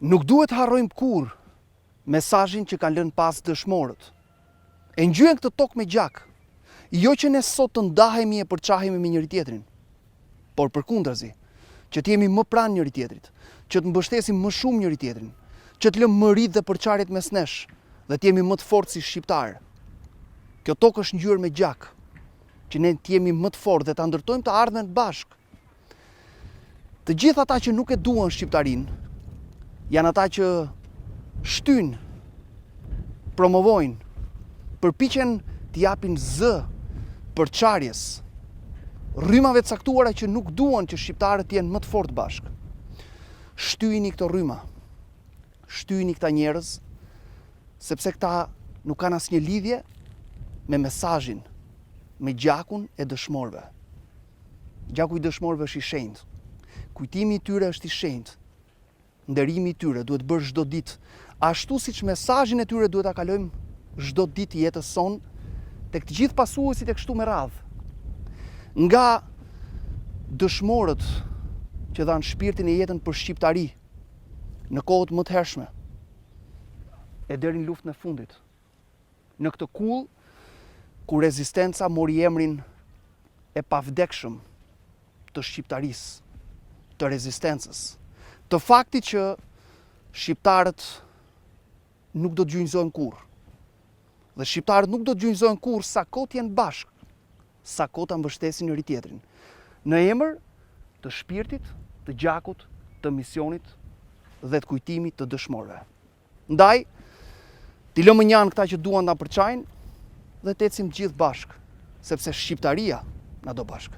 Nuk duhet harrojmë kur mesazhin që kanë lënë pas dëshmorët. E ngjyen këtë tokë me gjak. Jo që ne sot të ndahemi e përçahemi me njëri tjetrin, por përkundrazi, që të jemi më pranë njëri tjetrit, që të mbështesim më shumë njëri tjetrin, që të lëmë mërit dhe përçarjet mes nesh, dhe të jemi më të fortë si shqiptarë. Kjo tokë është ngjyrë me gjak, që ne të jemi më të fortë dhe ta ndërtojmë të ardhmen bashkë. Të gjithë ata që nuk e duan shqiptarinë, janë ata që shtyn, promovojnë, përpiqen të japin zë përçarjes, rrymave të caktuara që nuk duan që shqiptarët të jenë më të fortë bashkë. Shtyjini këto rryma, shtyjini këta njerëz, sepse këta nuk kanë asnjë lidhje me mesazhin, me gjakun e dëshmorëve. Gjaku i dëshmorëve është i shenjtë. Kujtimi i tyre është i shenjtë. Nderimi i tyre duhet bërë çdo ditë, ashtu siç mesazhin e tyre duhet ta kalojmë çdo ditë të jetës sonë tek të gjithë pasuesit e kështu me radhë. Nga dëshmorët që dhanë shpirtin e jetën për shqiptari në kohët më të hershme e deri në luftën e fundit. Në këtë kull ku rezistenca mori emrin e pavdekshëm të shqiptarisë, të rezistencës, të faktit që shqiptarët nuk do të gjunjëzohen kurrë. Dhe shqiptarët nuk do të gjunjëzohen kurrë sa kohë të jenë bashkë, sa kohë ta mbështesin njëri tjetrin, në emër të shpirtit, të gjakut, të misionit dhe të kujtimit të dëshmorëve. Ndaj, t'i lëmë njanë këta që duan ta përçajnë dhe të ecim gjithë bashkë, sepse shqiptaria na do bashkë.